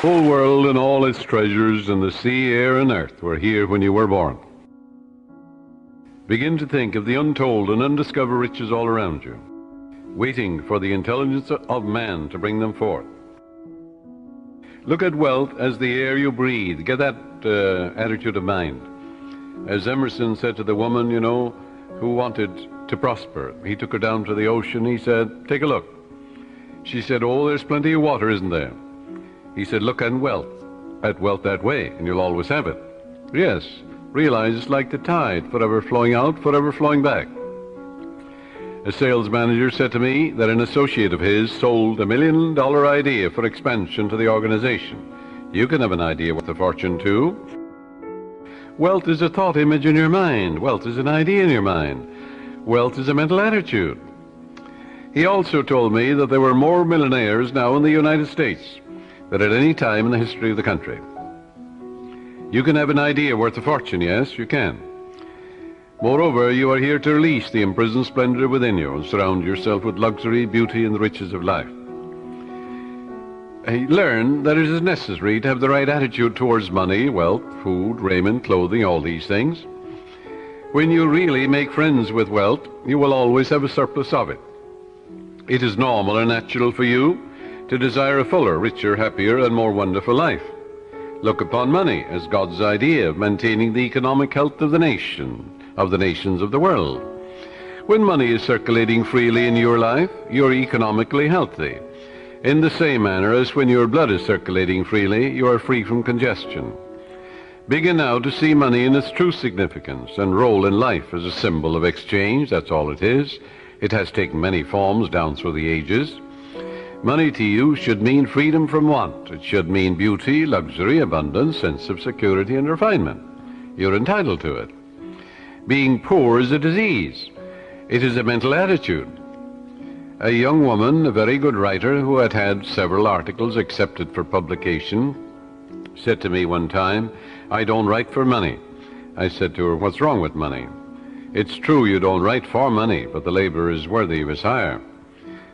whole world and all its treasures and the sea, air, and earth were here when you were born. Begin to think of the untold and undiscovered riches all around you, waiting for the intelligence of man to bring them forth. Look at wealth as the air you breathe. Get that attitude of mind. As Emerson said to the woman, who wanted to prosper. He took her down to the ocean. He said, take a look. She said, oh, there's plenty of water, isn't there? He said, look at wealth that way, and you'll always have it. Yes, realize it's like the tide, forever flowing out, forever flowing back. A sales manager said to me that an associate of his sold $1 million idea for expansion to the organization. You can have an idea worth a fortune too. Wealth is a thought image in your mind. Wealth is an idea in your mind. Wealth is a mental attitude. He also told me that there were more millionaires now in the United States than at any time in the history of the country. You can have an idea worth a fortune, yes, you can. Moreover, you are here to release the imprisoned splendor within you and surround yourself with luxury, beauty, and the riches of life. Learn that it is necessary to have the right attitude towards money, wealth, food, raiment, clothing, all these things. When you really make friends with wealth, you will always have a surplus of it. It is normal and natural for you to desire a fuller, richer, happier, and more wonderful life. Look upon money as God's idea of maintaining the economic health of the nation, of the nations of the world. When money is circulating freely in your life, you're economically healthy. In the same manner as when your blood is circulating freely, you are free from congestion. Begin now to see money in its true significance and role in life as a symbol of exchange. That's all it is. It has taken many forms down through the ages. Money to you should mean freedom from want. It should mean beauty, luxury, abundance, sense of security, and refinement. You're entitled to it. Being poor is a disease. It is a mental attitude. A young woman, a very good writer, who had had several articles accepted for publication, said to me one time, I don't write for money. I said to her, what's wrong with money? It's true you don't write for money, but the labor is worthy of his hire.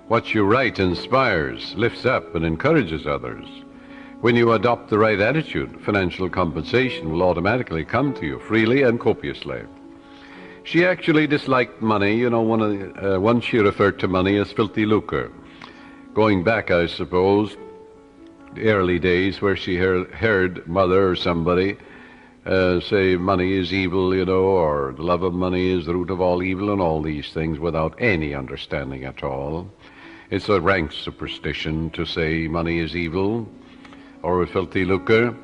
What you write inspires, lifts up, and encourages others. When you adopt the right attitude, financial compensation will automatically come to you freely and copiously. She actually disliked money. Once she referred to money as filthy lucre. Going back, I suppose, the early days where she heard mother or somebody say money is evil, or the love of money is the root of all evil, and all these things without any understanding at all. It's a rank superstition to say money is evil or a filthy lucre.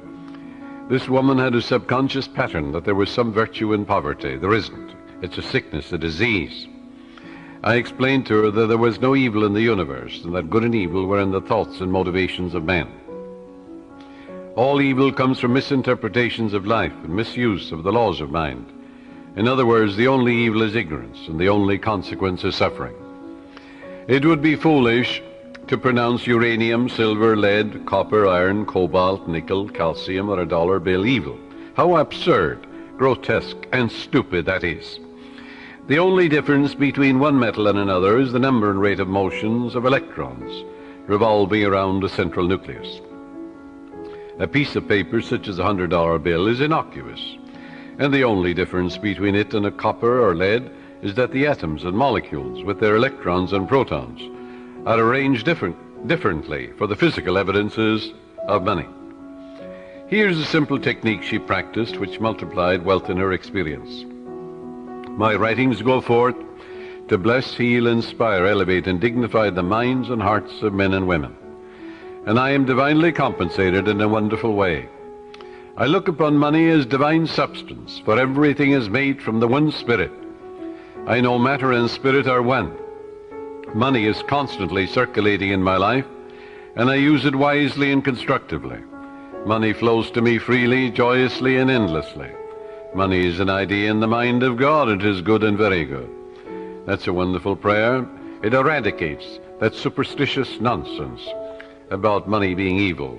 This woman had a subconscious pattern that there was some virtue in poverty. There isn't. It's a sickness, a disease. I explained to her that there was no evil in the universe, and that good and evil were in the thoughts and motivations of man. All evil comes from misinterpretations of life and misuse of the laws of mind. In other words, the only evil is ignorance, and the only consequence is suffering. It would be foolish to pronounce uranium, silver, lead, copper, iron, cobalt, nickel, calcium, or a dollar bill evil. How absurd, grotesque, and stupid that is. The only difference between one metal and another is the number and rate of motions of electrons revolving around a central nucleus. A piece of paper such as a $100 bill is innocuous, and the only difference between it and a copper or lead is that the atoms and molecules with their electrons and protons are arranged differently for the physical evidences of money. Here's a simple technique she practiced which multiplied wealth in her experience. My writings go forth to bless, heal, inspire, elevate, and dignify the minds and hearts of men and women. And I am divinely compensated in a wonderful way. I look upon money as divine substance, for everything is made from the one spirit. I know matter and spirit are one. Money is constantly circulating in my life, and I use it wisely and constructively. Money flows to me freely, joyously, and endlessly. Money is an idea in the mind of God. It is good and very good. That's a wonderful prayer. It eradicates that superstitious nonsense about money being evil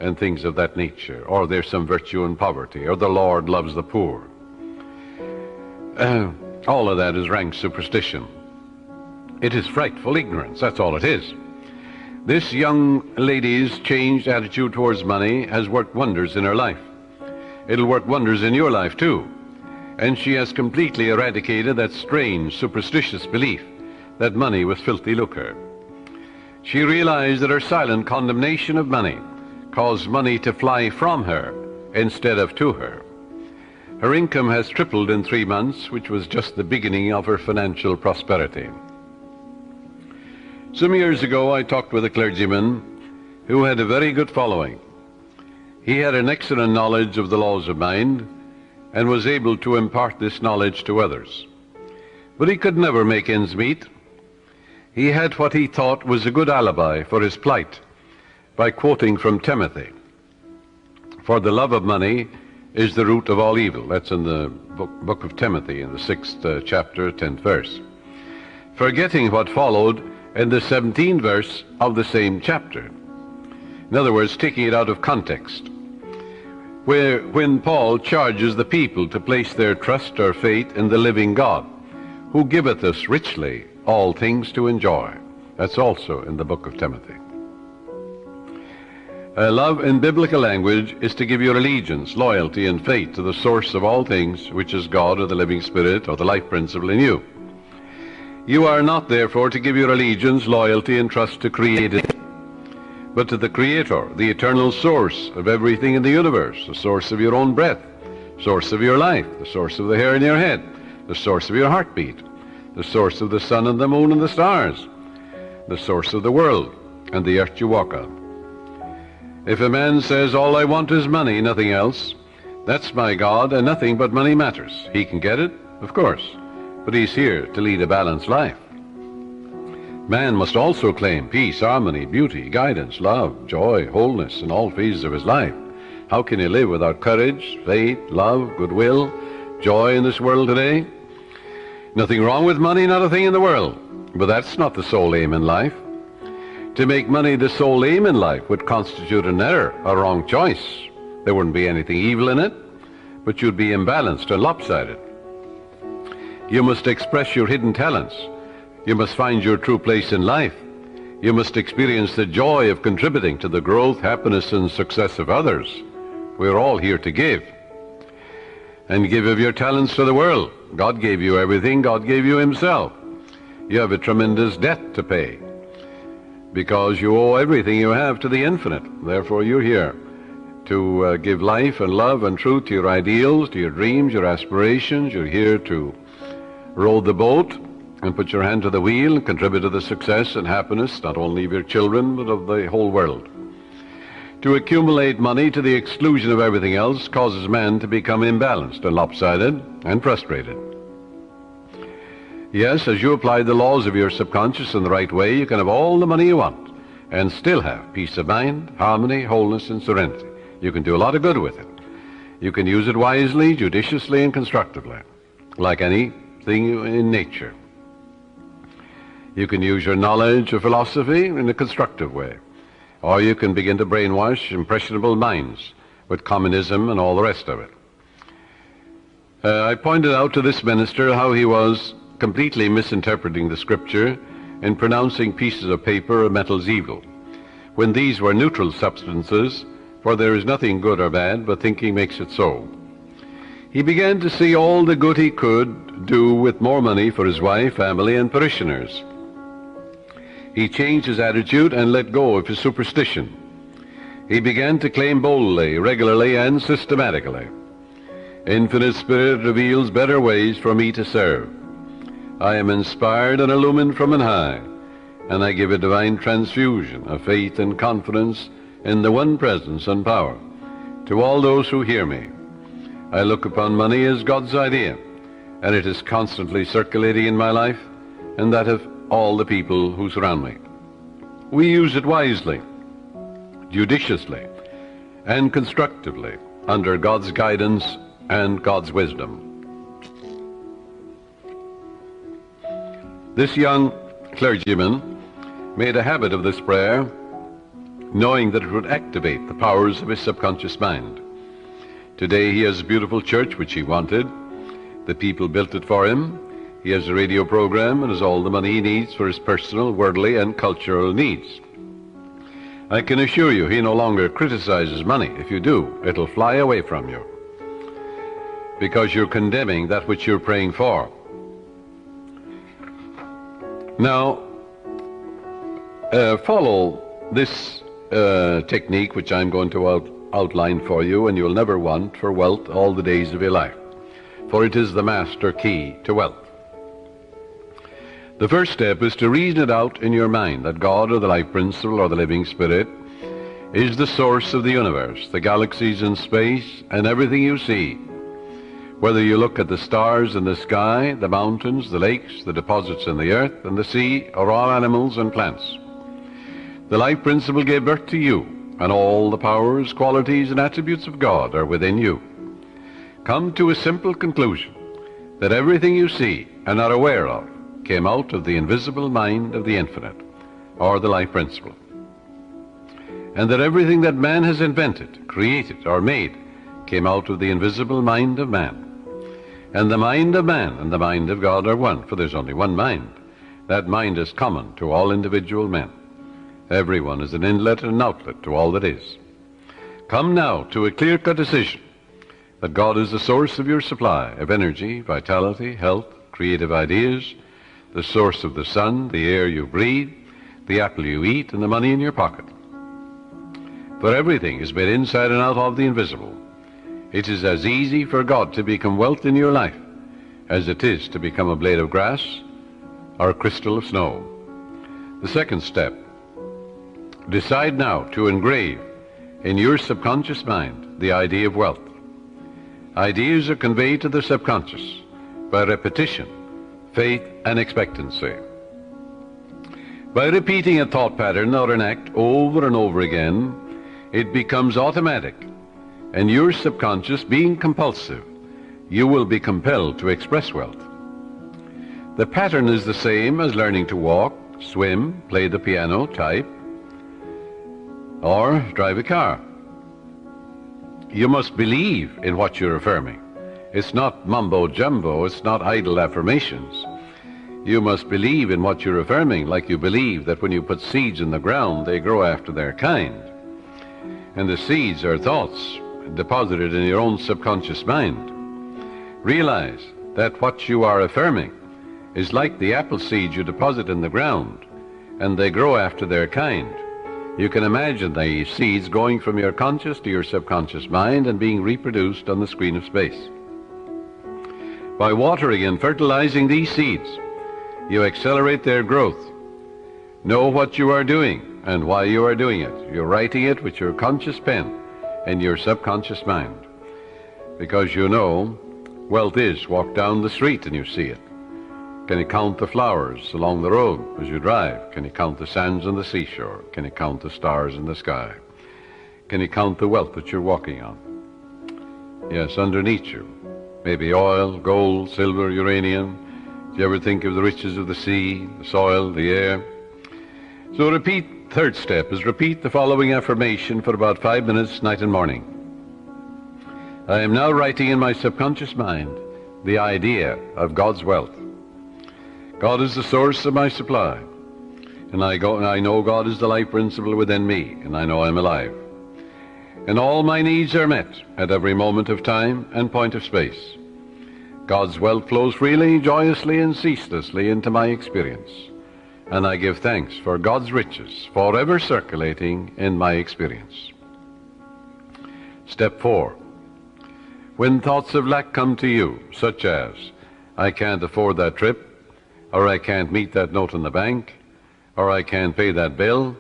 and things of that nature, or there's some virtue in poverty, or the Lord loves the poor. All of that is rank superstition. It is frightful ignorance. That's all it is. This young lady's changed attitude towards money has worked wonders in her life. It'll work wonders in your life too. And she has completely eradicated that strange, superstitious belief that money was filthy lucre. She realized that her silent condemnation of money caused money to fly from her instead of to her. Her income has tripled in 3 months, which was just the beginning of her financial prosperity. Some years ago, I talked with a clergyman who had a very good following. He had an excellent knowledge of the laws of mind and was able to impart this knowledge to others. But he could never make ends meet. He had what he thought was a good alibi for his plight by quoting from Timothy, "For the love of money is the root of all evil." That's in the book of Timothy, in the 6th chapter, 10th verse. Forgetting what followed in the 17th verse of the same chapter. In other words, taking it out of context, when Paul charges the people to place their trust or faith in the living God, who giveth us richly all things to enjoy. That's also in the book of Timothy. Love in biblical language is to give your allegiance, loyalty, and faith to the source of all things, which is God or the living Spirit or the life principle in you. You are not, therefore, to give your allegiance, loyalty, and trust to created, but to the Creator, the eternal source of everything in the universe, the source of your own breath, source of your life, the source of the hair in your head, the source of your heartbeat, the source of the sun and the moon and the stars, the source of the world and the earth you walk on. If a man says, "All I want is money, nothing else," that's my God, and nothing but money matters. He can get it, of course, but he's here to lead a balanced life. Man must also claim peace, harmony, beauty, guidance, love, joy, wholeness in all phases of his life. How can he live without courage, faith, love, goodwill, joy in this world today? Nothing wrong with money, not a thing in the world, but that's not the sole aim in life. To make money the sole aim in life would constitute an error, a wrong choice. There wouldn't be anything evil in it, but you'd be imbalanced and lopsided. You must express your hidden talents. You must find your true place in life. You must experience the joy of contributing to the growth, happiness, and success of others. We're all here to give. And give of your talents to the world. God gave you everything. God gave you himself. You have a tremendous debt to pay because you owe everything you have to the infinite. Therefore, you're here to give life and love and truth to your ideals, to your dreams, your aspirations. You're here to row the boat and put your hand to the wheel and contribute to the success and happiness not only of your children but of the whole world. To accumulate money to the exclusion of everything else causes man to become imbalanced and lopsided and frustrated. Yes, as you apply the laws of your subconscious in the right way, you can have all the money you want and still have peace of mind, harmony, wholeness, and serenity. You can do a lot of good with it. You can use it wisely, judiciously, and constructively, like anything in nature. You can use your knowledge of philosophy in a constructive way, or you can begin to brainwash impressionable minds with communism and all the rest of it. I pointed out to this minister how he was completely misinterpreting the scripture in pronouncing pieces of paper or metals evil, when these were neutral substances, for there is nothing good or bad, but thinking makes it so. He began to see all the good he could do with more money for his wife, family, and parishioners. He changed his attitude and let go of his superstition. He began to claim boldly, regularly, and systematically, "Infinite Spirit reveals better ways for me to serve. I am inspired and illumined from on high, and I give a divine transfusion of faith and confidence in the one presence and power to all those who hear me. I look upon money as God's idea, and it is constantly circulating in my life and that of all the people who surround me. We use it wisely, judiciously, and constructively under God's guidance and God's wisdom." This young clergyman made a habit of this prayer, knowing that it would activate the powers of his subconscious mind. Today he has a beautiful church which he wanted. The people built it for him. He has a radio program and has all the money he needs for his personal, worldly, and cultural needs. I can assure you he no longer criticizes money. If you do, it'll fly away from you, because you're condemning that which you're praying for. Now, follow this technique which I'm going to outline for you, and you'll never want for wealth all the days of your life, for it is the master key to wealth. The first step is to reason it out in your mind that God, or the life principle, or the living spirit, is the source of the universe, the galaxies in space, and everything you see. Whether you look at the stars in the sky, the mountains, the lakes, the deposits in the earth and the sea, or all animals and plants. The life principle gave birth to you, and all the powers, qualities, and attributes of God are within you. Come to a simple conclusion that everything you see and are aware of came out of the invisible mind of the infinite, or the life principle. And that everything that man has invented, created, or made came out of the invisible mind of man. And the mind of man and the mind of God are one, for there's only one mind. That mind is common to all individual men. Everyone is an inlet and an outlet to all that is. Come now to a clear-cut decision that God is the source of your supply of energy, vitality, health, creative ideas, the source of the sun, the air you breathe, the apple you eat, and the money in your pocket. For everything is made inside and out of the invisible. It is as easy for God to become wealth in your life as it is to become a blade of grass or a crystal of snow. The second step, decide now to engrave in your subconscious mind the idea of wealth. Ideas are conveyed to the subconscious by repetition, faith, and expectancy. By repeating a thought pattern or an act over and over again, it becomes automatic, and your subconscious being compulsive, you will be compelled to express wealth. The pattern is the same as learning to walk, swim, play the piano, type, or drive a car. You must believe in what you're affirming. It's not mumbo-jumbo, it's not idle affirmations. You must believe in what you're affirming, like you believe that when you put seeds in the ground, they grow after their kind. And the seeds are thoughts deposited in your own subconscious mind. Realize that what you are affirming is like the apple seeds you deposit in the ground, and they grow after their kind. You can imagine the seeds going from your conscious to your subconscious mind and being reproduced on the screen of space. By watering and fertilizing these seeds, you accelerate their growth. Know what you are doing and why you are doing it. You're writing it with your conscious pen in your subconscious mind. Because you know, wealth is walk down the street and you see it. Can you count the flowers along the road as you drive? Can you count the sands on the seashore? Can you count the stars in the sky? Can you count the wealth that you're walking on? Yes, underneath you. Maybe oil, gold, silver, uranium. Do you ever think of the riches of the sea, the soil, the air? So third step is repeat the following affirmation for about 5 minutes, night and morning. I am now writing in my subconscious mind the idea of God's wealth. God is the source of my supply, and I know God is the life principle within me, and I know I'm alive. And all my needs are met at every moment of time and point of space. God's wealth flows freely, joyously, and ceaselessly into my experience, and I give thanks for God's riches forever circulating in my experience. Step 4. When thoughts of lack come to you, such as, I can't afford that trip, or I can't meet that note in the bank, or I can't pay that bill,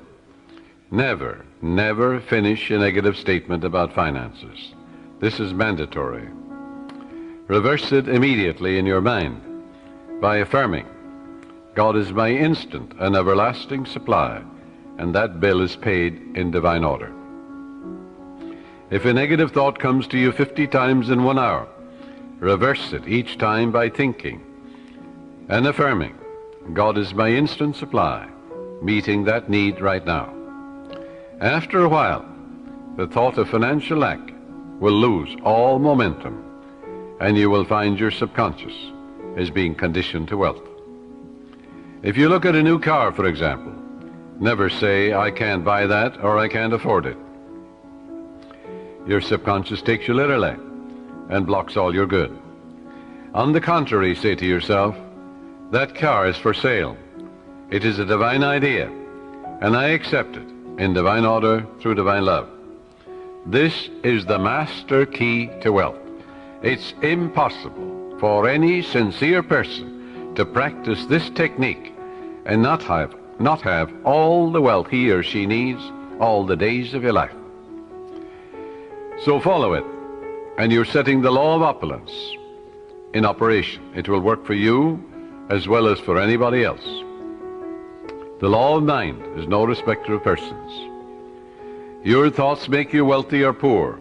never, never finish a negative statement about finances. This is mandatory. Reverse it immediately in your mind by affirming, God is my instant and everlasting supply, and that bill is paid in divine order. If a negative thought comes to you 50 times in 1 hour, reverse it each time by thinking and affirming, God is my instant supply, meeting that need right now. After a while, the thought of financial lack will lose all momentum, and you will find your subconscious is being conditioned to wealth. If you look at a new car, for example, Never say, I can't buy that or I can't afford it. Your subconscious takes you literally and blocks all your good. On the contrary, say to yourself, that car is for sale. It is a divine idea, and I accept it in divine order through divine love. This is the master key to wealth. It's impossible for any sincere person to practice this technique and not have all the wealth he or she needs all the days of your life. So follow it, and you're setting the law of opulence in operation. It will work for you as well as for anybody else. The law of mind is no respecter of persons. Your thoughts make you wealthy or poor.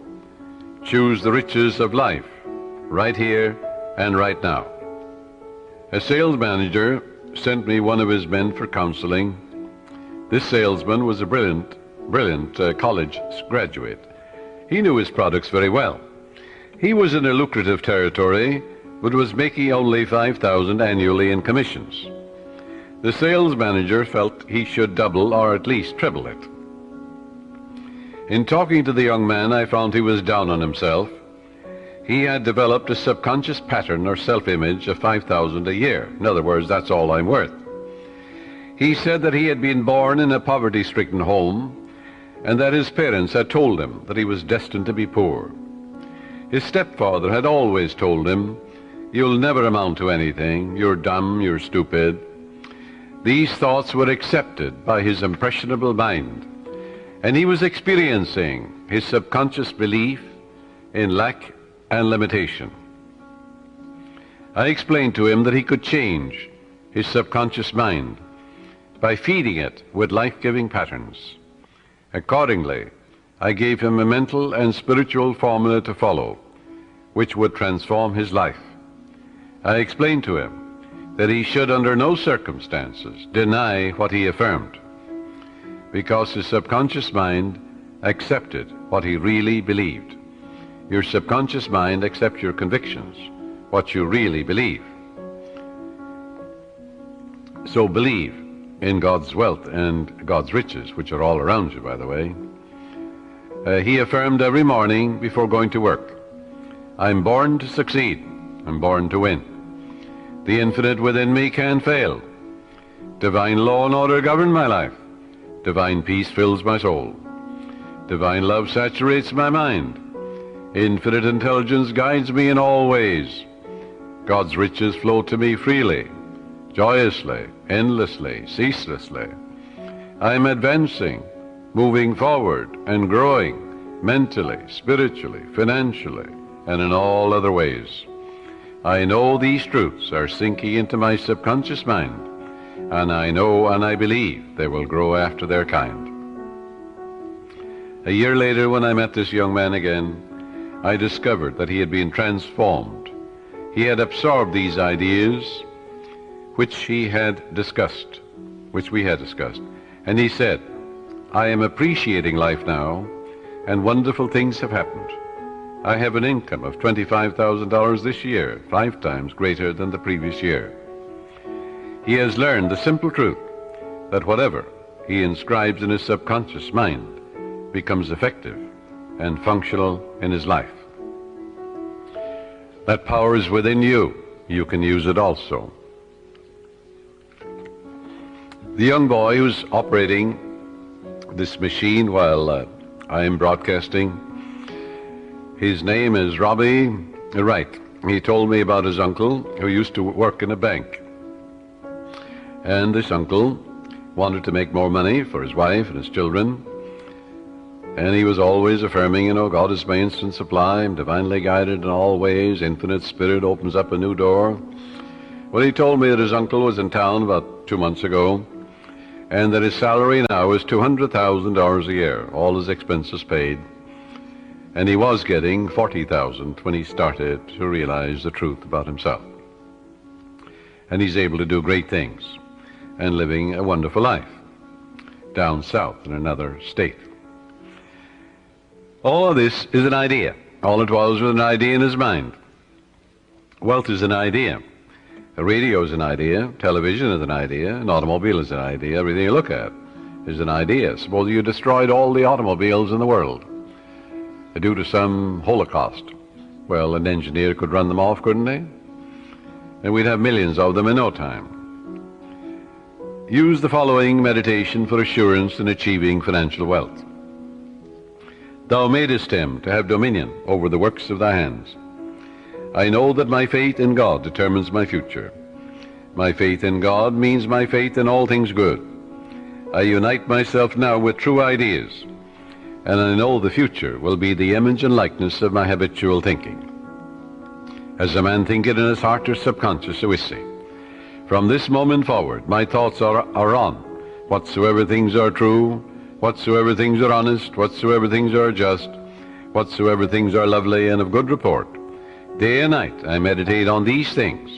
Choose the riches of life right here and right now. A sales manager sent me one of his men for counseling. This salesman was a brilliant college graduate. He knew his products very well. He was in a lucrative territory, but was making only $5,000 annually in commissions. The sales manager felt he should double or at least triple it. In talking to the young man, I found he was down on himself. He had developed a subconscious pattern or self-image of $5,000 a year. In other words, that's all I'm worth. He said that he had been born in a poverty-stricken home and that his parents had told him that he was destined to be poor. His stepfather had always told him, "You'll never amount to anything. You're dumb, you're stupid." These thoughts were accepted by his impressionable mind, and he was experiencing his subconscious belief in lack and limitation. I explained to him that he could change his subconscious mind by feeding it with life-giving patterns. Accordingly, I gave him a mental and spiritual formula to follow, which would transform his life. I explained to him that he should under no circumstances deny what he affirmed, because his subconscious mind accepted what he really believed. Your subconscious mind accepts your convictions, what you really believe. So believe in God's wealth and God's riches, which are all around you, by the way. He affirmed every morning before going to work, "I'm born to succeed. I'm born to win. The infinite within me can't fail. Divine law and order govern my life. Divine peace fills my soul. Divine love saturates my mind. Infinite intelligence guides me in all ways. God's riches flow to me freely, joyously, endlessly, ceaselessly. I'm advancing, moving forward, and growing mentally, spiritually, financially, and in all other ways. I know these truths are sinking into my subconscious mind, and I know and I believe they will grow after their kind." A year later, when I met this young man again, I discovered that he had been transformed. He had absorbed these ideas which we had discussed, and he said, "I am appreciating life now, and wonderful things have happened. I have an income of $25,000 this year, 5 times greater than the previous year." He has learned the simple truth that whatever he inscribes in his subconscious mind becomes effective and functional in his life. That power is within you. You can use it also. The young boy who's operating this machine while I am broadcasting, his name is Robbie Wright. He told me about his uncle who used to work in a bank. And this uncle wanted to make more money for his wife and his children. And he was always affirming, God is my instant supply. I'm divinely guided in all ways. Infinite Spirit opens up a new door. Well, he told me that his uncle was in town about 2 months ago, and that his salary now is $200,000 a year, all his expenses paid. And he was getting $40,000 when he started to realize the truth about himself. And he's able to do great things and living a wonderful life down south in another state. All of this is an idea. All it was an idea in his mind. Wealth is an idea. A radio is an idea. Television is an idea. An automobile is an idea. Everything you look at is an idea. Suppose you destroyed all the automobiles in the world due to some holocaust. Well, an engineer could run them off, couldn't he? And we'd have millions of them in no time. Use the following meditation for assurance in achieving financial wealth. Thou madest him to have dominion over the works of thy hands. I know that my faith in God determines my future. My faith in God means my faith in all things good. I unite myself now with true ideas, and I know the future will be the image and likeness of my habitual thinking. As a man thinketh in his heart or subconscious, so is he. From this moment forward, my thoughts are on whatsoever things are true, whatsoever things are honest, whatsoever things are just, whatsoever things are lovely and of good report. Day and night I meditate on these things,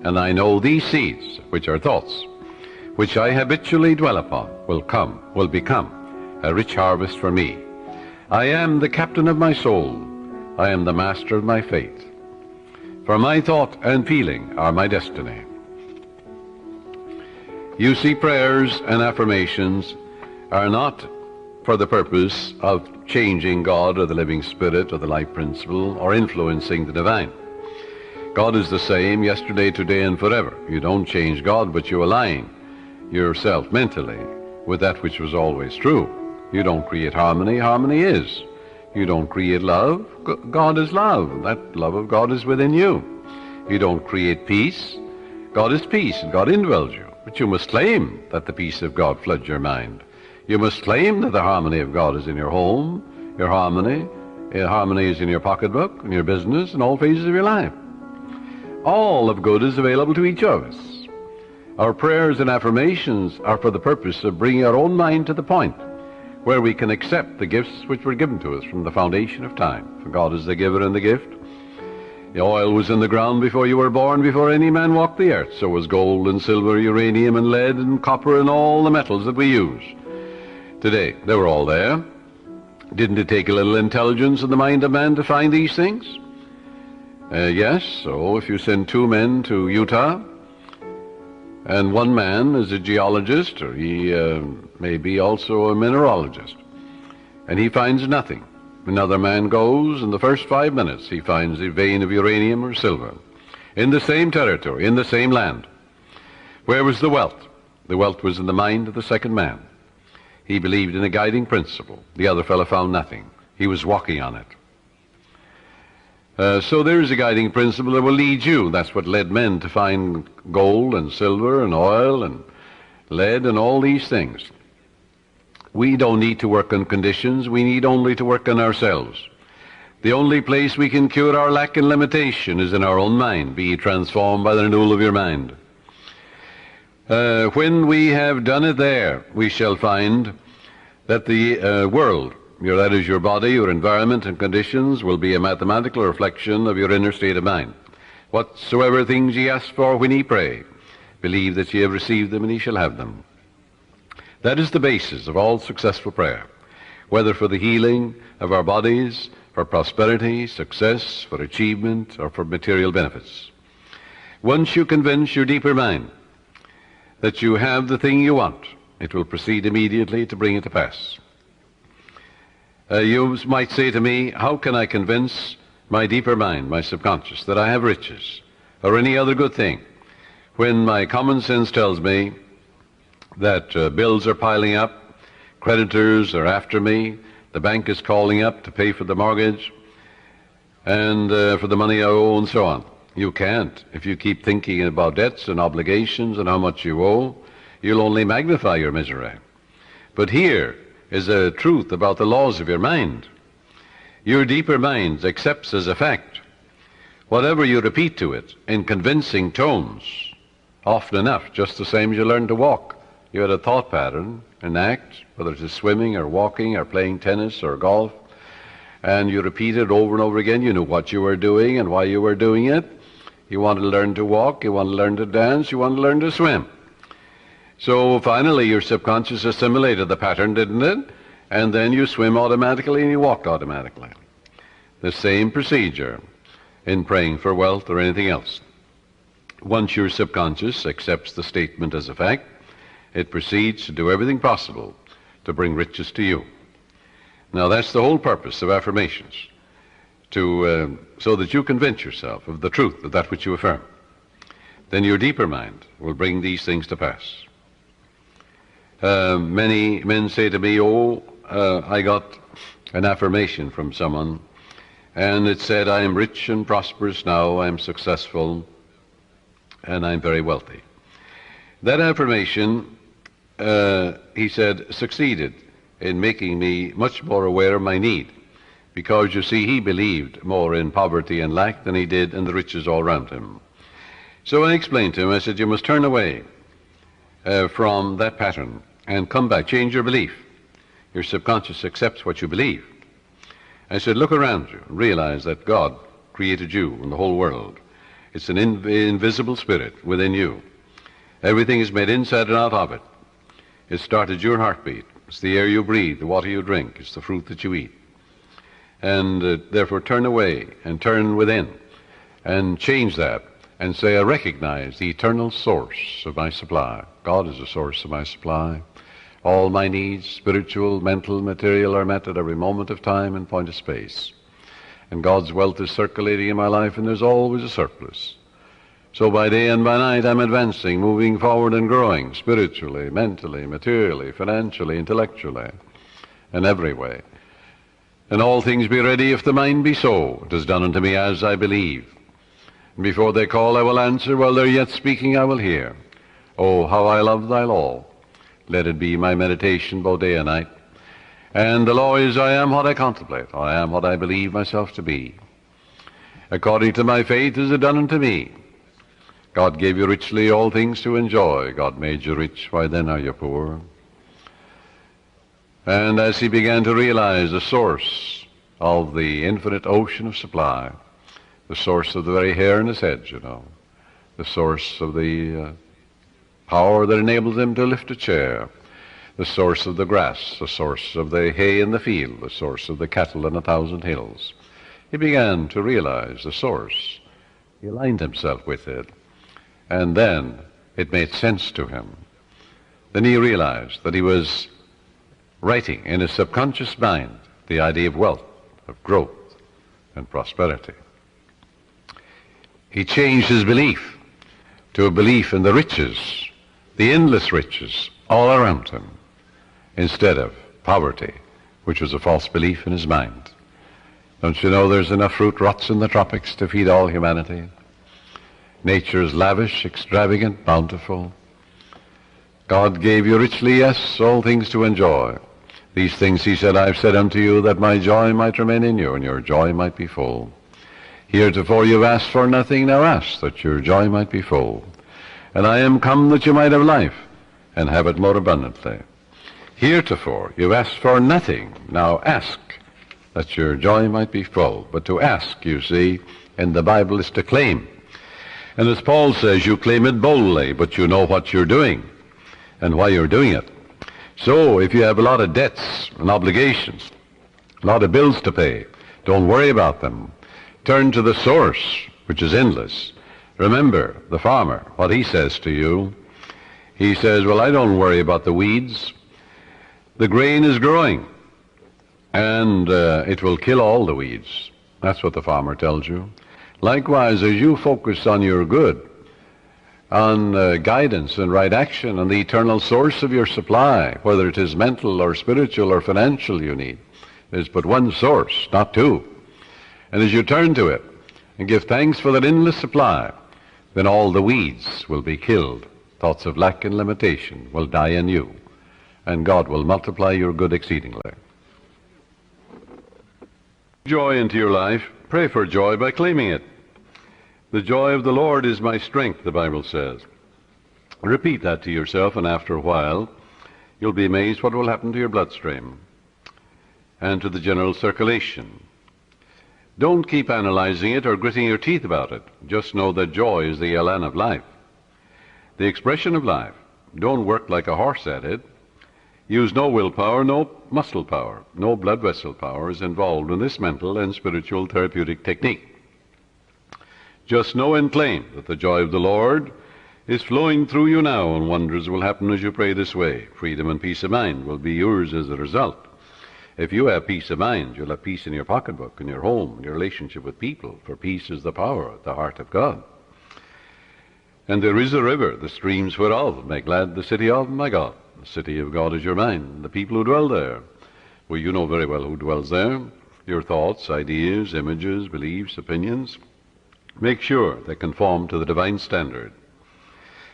and I know these seeds, which are thoughts, which I habitually dwell upon, will become a rich harvest for me. I am the captain of my soul. I am the master of my fate. For my thought and feeling are my destiny. You see, prayers and affirmations are not for the purpose of changing God or the living spirit or the life principle or influencing the divine. God is the same yesterday, today, and forever. You don't change God, but you align yourself mentally with that which was always true. You don't create harmony. Harmony is. You don't create love. God is love. That love of God is within you. You don't create peace. God is peace, and God indwells you. But you must claim that the peace of God floods your mind. You must claim that the harmony of God is in your home, your harmony is in your pocketbook, in your business, in all phases of your life. All of good is available to each of us. Our prayers and affirmations are for the purpose of bringing our own mind to the point where we can accept the gifts which were given to us from the foundation of time. For God is the giver and the gift. The oil was in the ground before you were born, before any man walked the earth. So was gold and silver, uranium and lead and copper and all the metals that we use today. They were all there. Didn't it take a little intelligence in the mind of man to find these things? Yes, so if you send 2 men to Utah, and one man is a geologist, or he may be also a mineralogist, and he finds nothing. Another man goes, in the first 5 minutes he finds a vein of uranium or silver in the same territory, in the same land. Where was the wealth? The wealth was in the mind of the second man. He believed in a guiding principle. The other fellow found nothing. He was walking on it. So there is a guiding principle that will lead you. That's what led men to find gold and silver and oil and lead and all these things. We don't need to work on conditions. We need only to work on ourselves. The only place we can cure our lack and limitation is in our own mind. Be ye transformed by the renewal of your mind. When we have done it there, we shall find that the world, that is your body, your environment and conditions, will be a mathematical reflection of your inner state of mind. Whatsoever things ye ask for when ye pray, believe that ye have received them and ye shall have them. That is the basis of all successful prayer, whether for the healing of our bodies, for prosperity, success, for achievement, or for material benefits. Once you convince your deeper mind that you have the thing you want, it will proceed immediately to bring it to pass. You might say to me, how can I convince my deeper mind, my subconscious, that I have riches or any other good thing, when my common sense tells me that bills are piling up, creditors are after me, the bank is calling up to pay for the mortgage and for the money I owe and so on. You can't. If you keep thinking about debts and obligations and how much you owe, you'll only magnify your misery. But here is a truth about the laws of your mind. Your deeper mind accepts as a fact whatever you repeat to it in convincing tones, often enough, just the same as you learn to walk. You had a thought pattern, an act, whether it's swimming or walking or playing tennis or golf, and you repeat it over and over again. You knew what you were doing and why you were doing it. You wanted to learn to walk, you wanted to learn to dance, you wanted to learn to swim. So finally your subconscious assimilated the pattern, didn't it? And then you swim automatically and you walked automatically. The same procedure in praying for wealth or anything else. Once your subconscious accepts the statement as a fact, it proceeds to do everything possible to bring riches to you. Now that's the whole purpose of affirmations, so that you convince yourself of the truth of that which you affirm. Then your deeper mind will bring these things to pass. Many men say to me, I got an affirmation from someone, and it said, I am rich and prosperous now, I am successful, and I'm very wealthy. That affirmation, he said, succeeded in making me much more aware of my need, because, you see, he believed more in poverty and lack than he did in the riches all around him. So I explained to him, I said, you must turn away from that pattern and come back, change your belief. Your subconscious accepts what you believe. I said, look around you and realize that God created you and the whole world. It's an invisible spirit within you. Everything is made inside and out of it. It started your heartbeat. It's the air you breathe, the water you drink. It's the fruit that you eat. And therefore turn away and turn within and change that and say, I recognize the eternal source of my supply. God is the source of my supply. All my needs, spiritual, mental, material, are met at every moment of time and point of space. And God's wealth is circulating in my life, and there's always a surplus. So by day and by night I'm advancing, moving forward and growing, spiritually, mentally, materially, financially, intellectually, and every way. And all things be ready if the mind be so. It is done unto me as I believe. And before they call I will answer, while they're yet speaking I will hear. Oh, how I love thy law. Let it be my meditation both day and night. And the law is, I am what I contemplate. I am what I believe myself to be. According to my faith is it done unto me. God gave you richly all things to enjoy. God made you rich, why then are you poor? And as he began to realize the source of the infinite ocean of supply, the source of the very hair in his head, you know, the source of the power that enables him to lift a chair, the source of the grass, the source of the hay in the field, the source of the cattle on 1,000 hills. He began to realize the source. He aligned himself with it, and then it made sense to him. Then he realized that he was writing in his subconscious mind the idea of wealth, of growth, and prosperity. He changed his belief to a belief in the riches, the endless riches all around him, instead of poverty, which was a false belief in his mind. Don't you know there's enough fruit rots in the tropics to feed all humanity? Nature is lavish, extravagant, bountiful. God gave you richly, yes, all things to enjoy. These things, he said, I've said unto you, that my joy might remain in you, and your joy might be full. Heretofore you've asked for nothing, now ask, that your joy might be full. And I am come that you might have life, and have it more abundantly. Heretofore you've asked for nothing, now ask, that your joy might be full. But to ask, you see, in the Bible is to claim. And as Paul says, you claim it boldly, but you know what you're doing and why you're doing it. So if you have a lot of debts and obligations, a lot of bills to pay, don't worry about them. Turn to the source, which is endless. Remember the farmer, what he says to you. He says, well, I don't worry about the weeds. The grain is growing, and it will kill all the weeds. That's what the farmer tells you. Likewise, as you focus on your good, on guidance and right action, and the eternal source of your supply, whether it is mental or spiritual or financial you need, there's but one source, not two. And as you turn to it and give thanks for that endless supply, then all the weeds will be killed. Thoughts of lack and limitation will die in you, and God will multiply your good exceedingly. Joy into your life. Pray for joy by claiming it. The joy of the Lord is my strength, the Bible says. Repeat that to yourself, and after a while, you'll be amazed what will happen to your bloodstream and to the general circulation. Don't keep analyzing it or gritting your teeth about it. Just know that joy is the elan of life, the expression of life. Don't work like a horse at it. Use no willpower, no muscle power, no blood vessel power is involved in this mental and spiritual therapeutic technique. Just know and claim that the joy of the Lord is flowing through you now, and wonders will happen as you pray this way. Freedom and peace of mind will be yours as a result. If you have peace of mind, you'll have peace in your pocketbook, in your home, in your relationship with people, for peace is the power at the heart of God. And there is a river, the streams whereof make glad the city of my God. The city of God is your mind, the people who dwell there. Well, you know very well who dwells there. Your thoughts, ideas, images, beliefs, opinions. Make sure they conform to the divine standard.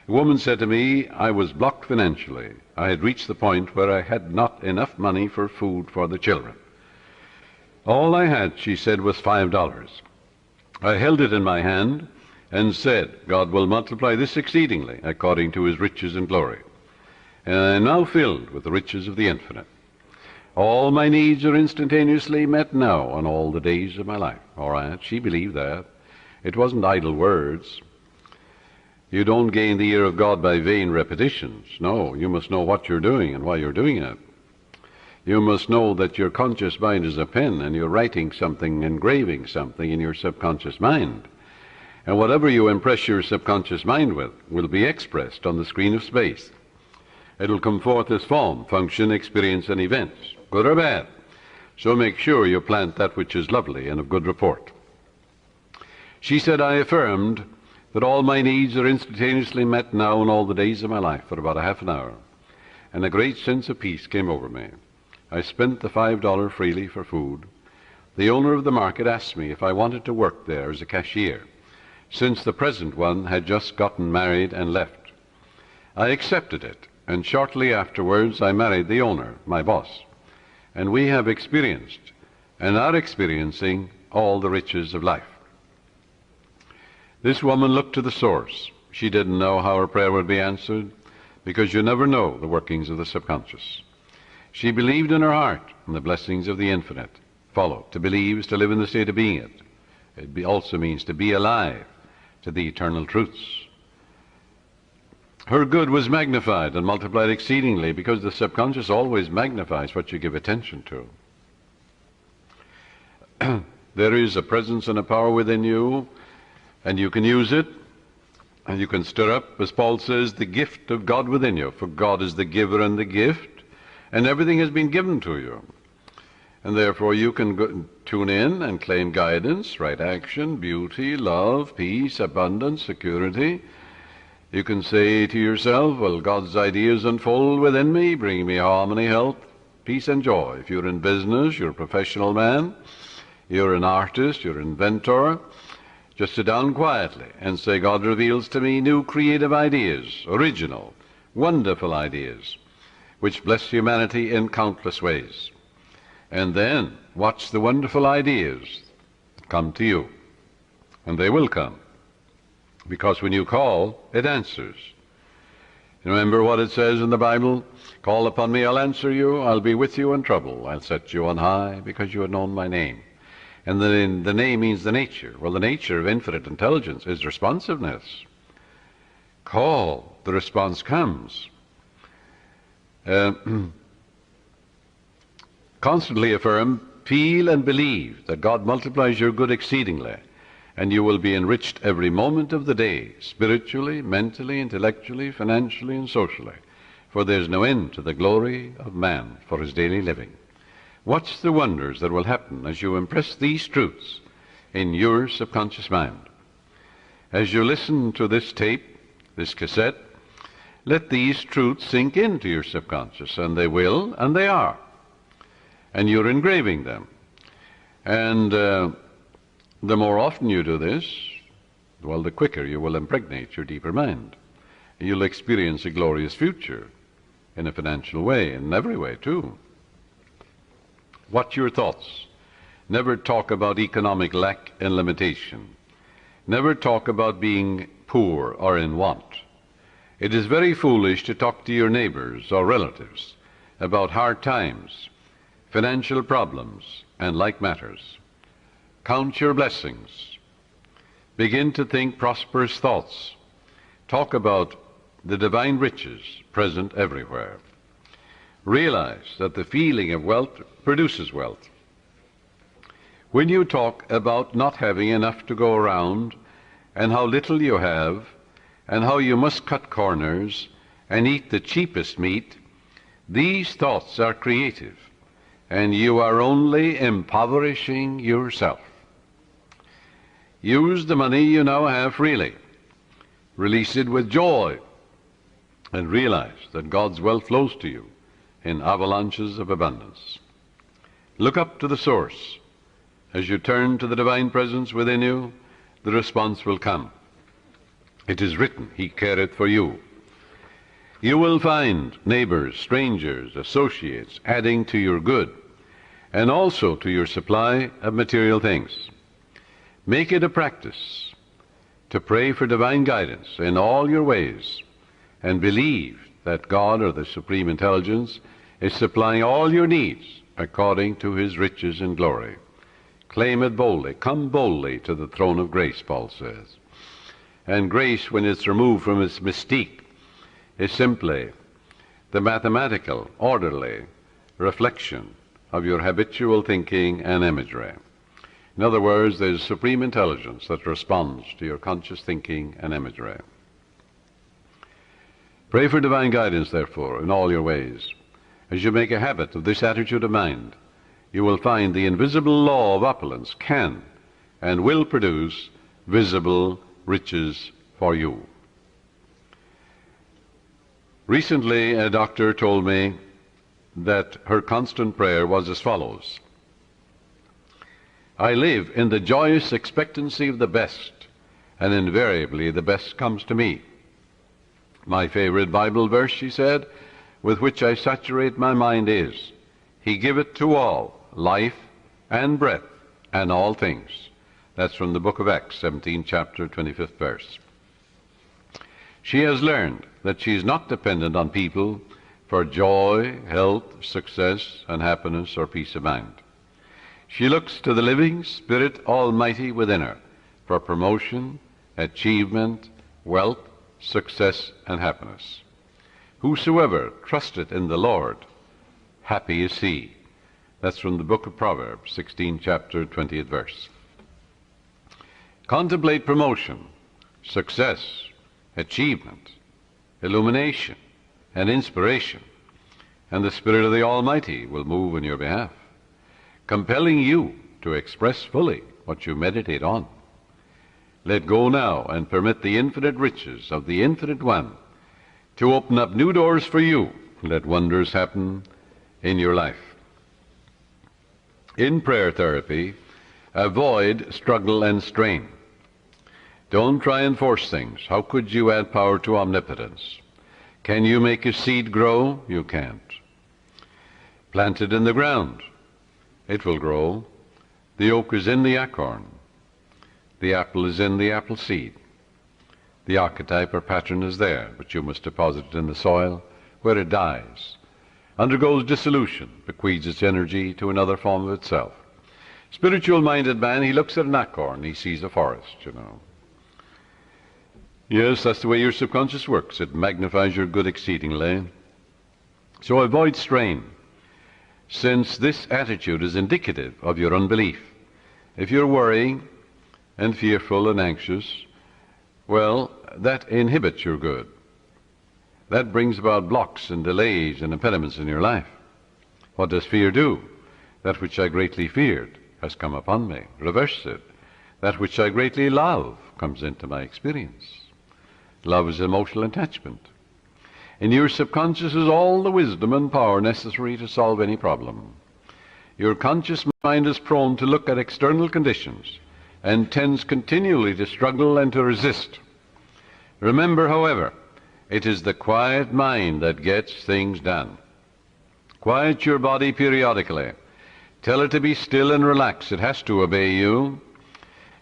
A woman said to me, I was blocked financially. I had reached the point where I had not enough money for food for the children. All I had, she said, was $5. I held it in my hand and said, God will multiply this exceedingly according to his riches and glory. And I am now filled with the riches of the infinite. All my needs are instantaneously met now on all the days of my life. All right, she believed that. It wasn't idle words. You don't gain the ear of God by vain repetitions. No, you must know what you're doing and why you're doing it. You must know that your conscious mind is a pen, and you're writing something, engraving something in your subconscious mind. And whatever you impress your subconscious mind with will be expressed on the screen of space. It'll come forth as form, function, experience, and events, good or bad. So make sure you plant that which is lovely and of good report. She said, I affirmed that all my needs are instantaneously met now in all the days of my life for about a half an hour, and a great sense of peace came over me. I spent the $5 freely for food. The owner of the market asked me if I wanted to work there as a cashier, since the present one had just gotten married and left. I accepted it, and shortly afterwards I married the owner, my boss, and we have experienced and are experiencing all the riches of life. This woman looked to the source. She didn't know how her prayer would be answered, because you never know the workings of the subconscious. She believed in her heart in the blessings of the infinite. Follow. To believe is to live in the state of being it. It also means to be alive to the eternal truths. Her good was magnified and multiplied exceedingly, because the subconscious always magnifies what you give attention to. There is a presence and a power within you, and you can use it, and you can stir up, as Paul says, the gift of God within you. For God is the giver and the gift, and everything has been given to you. And therefore you can tune in and claim guidance, right action, beauty, love, peace, abundance, security. You can say to yourself, well, God's ideas unfold within me, bringing me harmony, health, peace, and joy. If you're in business, you're a professional man, you're an artist, you're an inventor, just sit down quietly and say, God reveals to me new creative ideas, original, wonderful ideas, which bless humanity in countless ways. And then watch the wonderful ideas come to you. And they will come, because when you call, it answers. Remember what it says in the Bible? Call upon me, I'll answer you. I'll be with you in trouble. I'll set you on high, because you have known my name. And then the name means the nature. Well, the nature of infinite intelligence is responsiveness. Call, the response comes. Constantly affirm, feel and believe that God multiplies your good exceedingly, and you will be enriched every moment of the day, spiritually, mentally, intellectually, financially, and socially, for there's no end to the glory of man for his daily living. Watch the wonders that will happen as you impress these truths in your subconscious mind. As you listen to this tape, this cassette, let these truths sink into your subconscious, and they will, and they are. And you're engraving them. And the more often you do this, well, the quicker you will impregnate your deeper mind. You'll experience a glorious future in a financial way, in every way, too. Watch your thoughts. Never talk about economic lack and limitation. Never talk about being poor or in want. It is very foolish to talk to your neighbors or relatives about hard times, financial problems, and like matters. Count your blessings. Begin to think prosperous thoughts. Talk about the divine riches present everywhere. Realize that the feeling of wealth produces wealth. When you talk about not having enough to go around, and how little you have, and how you must cut corners and eat the cheapest meat, these thoughts are creative, and you are only impoverishing yourself. Use the money you now have freely. Release it with joy, and realize that God's wealth flows to you in avalanches of abundance. Look up to the source. As you turn to the divine presence within you, the response will come. It is written, He careth for you. You will find neighbors, strangers, associates adding to your good, and also to your supply of material things. Make it a practice to pray for divine guidance in all your ways, and believe that God, or the Supreme Intelligence, is supplying all your needs according to His riches and glory. Claim it boldly. Come boldly to the throne of grace, Paul says. And grace, when it's removed from its mystique, is simply the mathematical, orderly reflection of your habitual thinking and imagery. In other words, there's supreme intelligence that responds to your conscious thinking and imagery. Pray for divine guidance, therefore, in all your ways. As you make a habit of this attitude of mind, you will find the invisible law of opulence can and will produce visible riches for you. Recently, a doctor told me that her constant prayer was as follows: I live in the joyous expectancy of the best, and invariably the best comes to me. My favorite Bible verse, she said, with which I saturate my mind is, He giveth to all life and breath and all things. That's from the book of Acts, 17th chapter, 25th verse. She has learned that she is not dependent on people for joy, health, success, and happiness or peace of mind. She looks to the living Spirit Almighty within her for promotion, achievement, wealth, success, and happiness. Whosoever trusteth in the Lord, happy is he. That's from the book of Proverbs, 16th chapter, 20th verse. Contemplate promotion, success, achievement, illumination, and inspiration, and the Spirit of the Almighty will move in your behalf, compelling you to express fully what you meditate on. Let go now and permit the infinite riches of the Infinite One to open up new doors for you. Let wonders happen in your life. In prayer therapy, avoid struggle and strain. Don't try and force things. How could you add power to omnipotence? Can you make a seed grow? You can't. Plant it in the ground. It will grow. The oak is in the acorn. The apple is in the apple seed. The archetype or pattern is there, but you must deposit it in the soil where it dies, undergoes dissolution, bequeaths its energy to another form of itself. Spiritual-minded man, he looks at an acorn, he sees a forest, you know. Yes, that's the way your subconscious works. It magnifies your good exceedingly. So avoid strain, since this attitude is indicative of your unbelief. If you're worrying and fearful and anxious, well, that inhibits your good. That brings about blocks and delays and impediments in your life. What does fear do? That which I greatly feared has come upon me. Reverse it. That which I greatly love comes into my experience. Love is emotional attachment. In your subconscious is all the wisdom and power necessary to solve any problem. Your conscious mind is prone to look at external conditions and tends continually to struggle and to resist. Remember, however, it is the quiet mind that gets things done. Quiet your body periodically. Tell it to be still and relax. It has to obey you.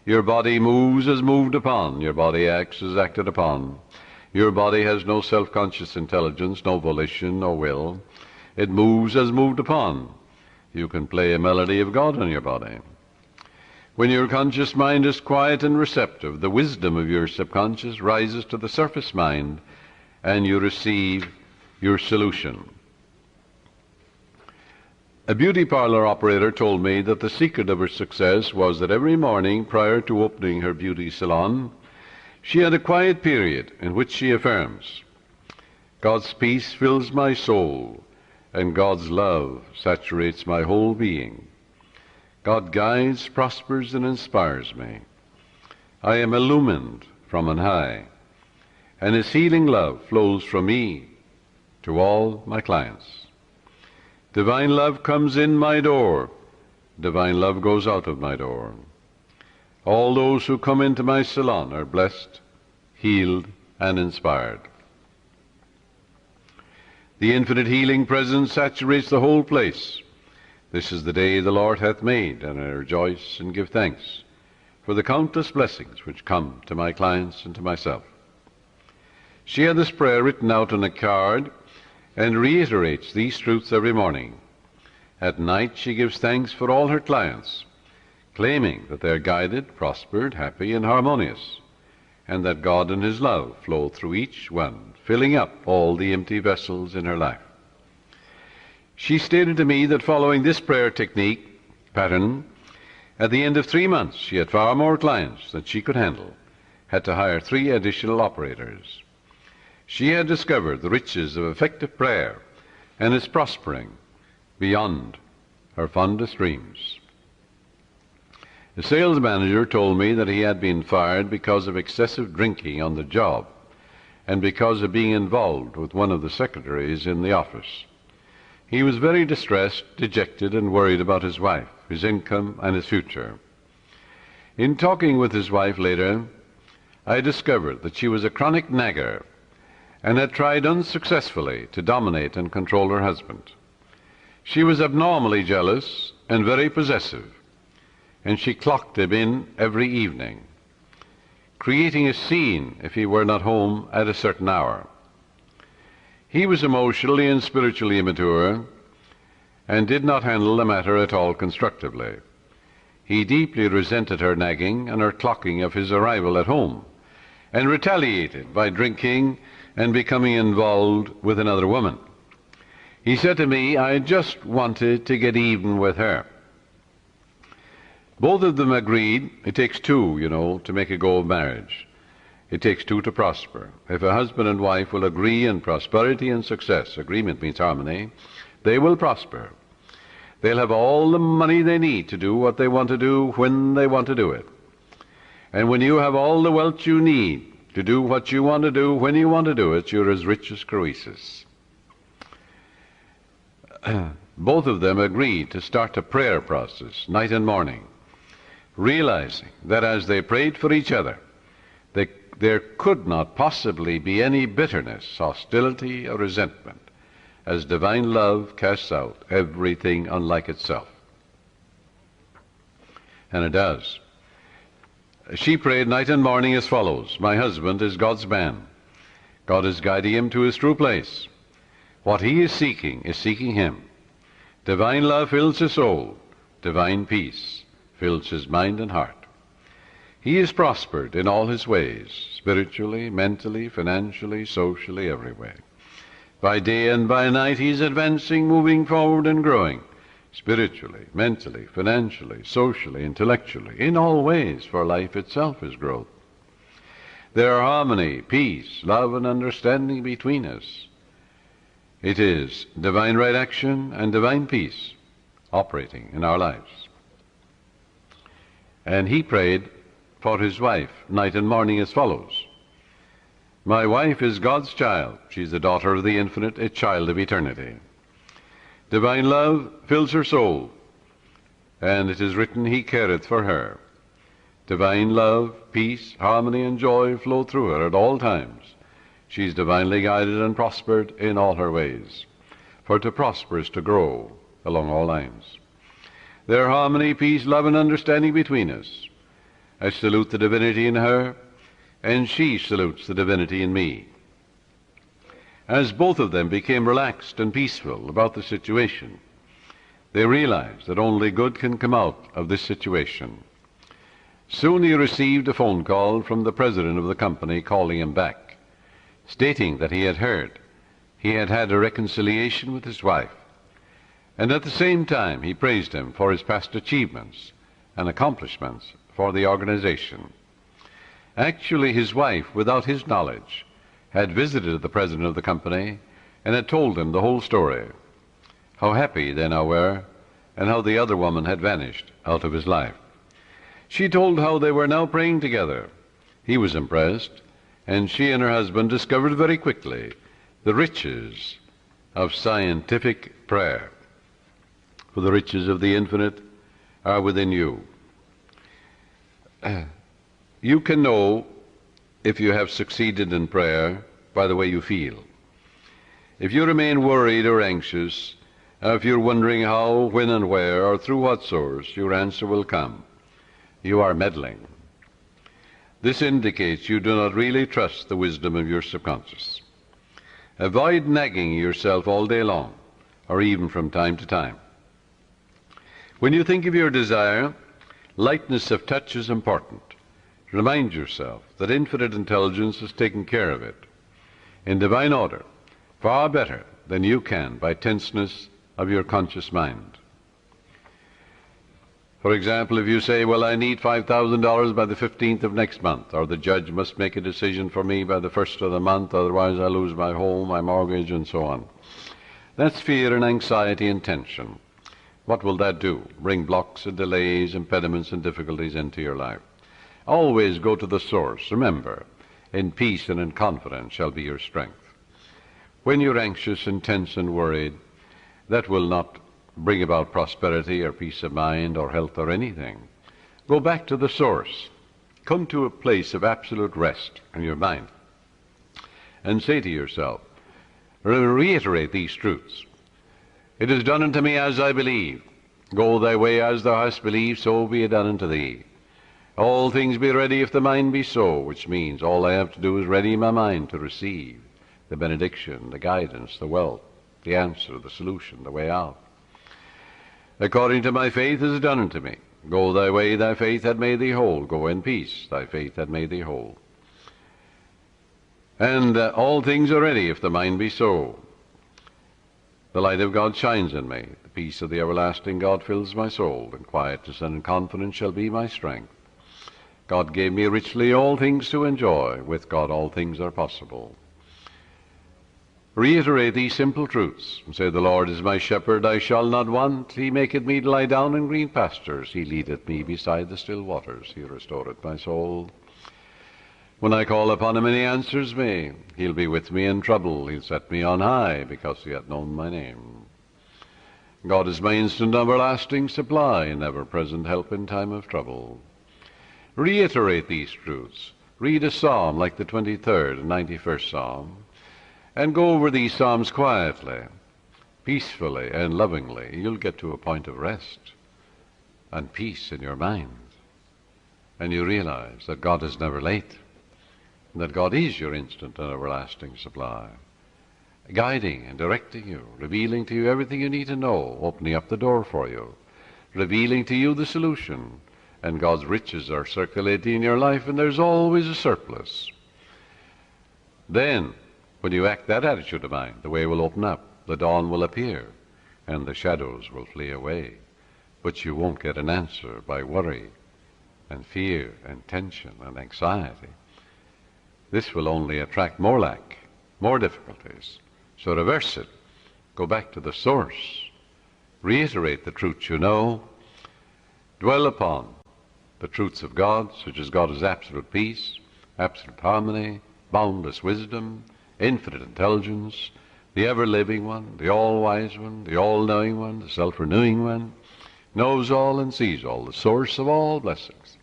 Your body moves as moved upon. Your body acts as acted upon. Your body has no self-conscious intelligence, no volition, no will. It moves as moved upon. You can play a melody of God on your body. When your conscious mind is quiet and receptive, the wisdom of your subconscious rises to the surface mind, and you receive your solution. A beauty parlor operator told me that the secret of her success was that every morning prior to opening her beauty salon, She had a quiet period in which she affirms, God's peace fills my soul, and God's love saturates my whole being. God guides, prospers, and inspires me. I am illumined from on high, and His healing love flows from me to all my clients. Divine love comes in my door. Divine love goes out of my door. All those who come into my salon are blessed, healed, and inspired. The infinite healing presence saturates the whole place. This is the day the Lord hath made, and I rejoice and give thanks for the countless blessings which come to my clients and to myself. She had this prayer written out on a card and reiterates these truths every morning. At night she gives thanks for all her clients, claiming that they are guided, prospered, happy, and harmonious, and that God and His love flow through each one, filling up all the empty vessels in her life. She stated to me that following this prayer technique pattern, at the end of 3 months she had far more clients than she could handle, had to hire 3 additional operators. She had discovered the riches of effective prayer and is prospering beyond her fondest dreams. The sales manager told me that he had been fired because of excessive drinking on the job and because of being involved with one of the secretaries in the office. He was very distressed, dejected, and worried about his wife, his income, and his future. In talking with his wife later, I discovered that she was a chronic nagger and had tried unsuccessfully to dominate and control her husband. She was abnormally jealous and very possessive, and she clocked him in every evening, creating a scene if he were not home at a certain hour. He was emotionally and spiritually immature and did not handle the matter at all constructively. He deeply resented her nagging and her clocking of his arrival at home, and retaliated by drinking and becoming involved with another woman. He said to me, I just wanted to get even with her. Both of them agreed it takes 2, to make a go of marriage. It takes 2 to prosper. If a husband and wife will agree in prosperity and success, agreement means harmony, they will prosper. They'll have all the money they need to do what they want to do when they want to do it. And when you have all the wealth you need to do what you want to do when you want to do it, you're as rich as Croesus. Both of them agreed to start a prayer process night and morning, realizing that as they prayed for each other, there could not possibly be any bitterness, hostility, or resentment, as divine love casts out everything unlike itself. And it does. She prayed night and morning as follows. My husband is God's man. God is guiding him to his true place. What he is seeking him. Divine love fills his soul. Divine peace fills his mind and heart. He is prospered in all his ways, spiritually, mentally, financially, socially, every way. By day and by night he's advancing, moving forward and growing, spiritually, mentally, financially, socially, intellectually, in all ways, for life itself is growth. There are harmony, peace, love, and understanding between us. It is divine right action and divine peace operating in our lives. And he prayed for his wife night and morning as follows. My wife is God's child. She's the daughter of the infinite, a child of eternity. Divine love fills her soul, and it is written, he careth for her. Divine love, peace, harmony, and joy flow through her at all times. She's divinely guided and prospered in all her ways. For to prosper is to grow along all lines. There are harmony, peace, love, and understanding between us. I salute the divinity in her, and she salutes the divinity in me. As both of them became relaxed and peaceful about the situation, they realized that only good can come out of this situation. Soon he received a phone call from the president of the company calling him back, stating that he had heard he had had a reconciliation with his wife, and at the same time he praised him for his past achievements and accomplishments for the organization. Actually, his wife, without his knowledge, had visited the president of the company and had told him the whole story, how happy they now were, and how the other woman had vanished out of his life. She told how they were now praying together. He was impressed, and she and her husband discovered very quickly the riches of scientific prayer. For the riches of the infinite are within you. You can know if you have succeeded in prayer by the way you feel. If you remain worried or anxious, if you're wondering how, when, and where, or through what source your answer will come, you are meddling. This indicates you do not really trust the wisdom of your subconscious. Avoid nagging yourself all day long, or even from time to time. When you think of your desire, lightness of touch is important. Remind yourself that infinite intelligence has taken care of it in divine order, far better than you can by tenseness of your conscious mind. For example, if you say, well, I need $5,000 by the 15th of next month, or the judge must make a decision for me by the 1st of the month, otherwise I lose my home, my mortgage, and so on. That's fear and anxiety and tension. What will that do? Bring blocks and delays, impediments and difficulties into your life. Always go to the source. Remember, in peace and in confidence shall be your strength. When you're anxious and tense and worried, that will not bring about prosperity or peace of mind or health or anything. Go back to the source. Come to a place of absolute rest in your mind and say to yourself, reiterate these truths. It is done unto me as I believe. Go thy way as thou hast believed, so be it done unto thee. All things be ready if the mind be so, which means all I have to do is ready my mind to receive the benediction, the guidance, the wealth, the answer, the solution, the way out. According to my faith is done unto me. Go thy way, thy faith hath made thee whole. Go in peace, thy faith hath made thee whole. And all things are ready if the mind be so. The light of God shines in me. The peace of the everlasting God fills my soul, and quietness and confidence shall be my strength. God gave me richly all things to enjoy. With God all things are possible. Reiterate these simple truths, and say, the Lord is my shepherd, I shall not want. He maketh me to lie down in green pastures. He leadeth me beside the still waters. He restoreth my soul. When I call upon him and he answers me, he'll be with me in trouble. He'll set me on high, because he hath known my name. God is my instant everlasting supply, and ever-present help in time of trouble. Reiterate these truths. Read a psalm like the 23rd and 91st Psalm, and go over these psalms quietly, peacefully, and lovingly. You'll get to a point of rest and peace in your mind, and you realize that God is never late, and that God is your instant and everlasting supply, guiding and directing you, revealing to you everything you need to know, opening up the door for you, revealing to you the solution, and God's riches are circulating in your life, and there's always a surplus. Then, when you act that attitude of mind, the way will open up, the dawn will appear, and the shadows will flee away. But you won't get an answer by worry and fear and tension and anxiety. This will only attract more lack, more difficulties. So reverse it. Go back to the source. Reiterate the truths you know. Dwell upon the truths of God, such as God is absolute peace, absolute harmony, boundless wisdom, infinite intelligence, the ever-living one, the all-wise one, the all-knowing one, the self-renewing one, knows all and sees all, the source of all blessings.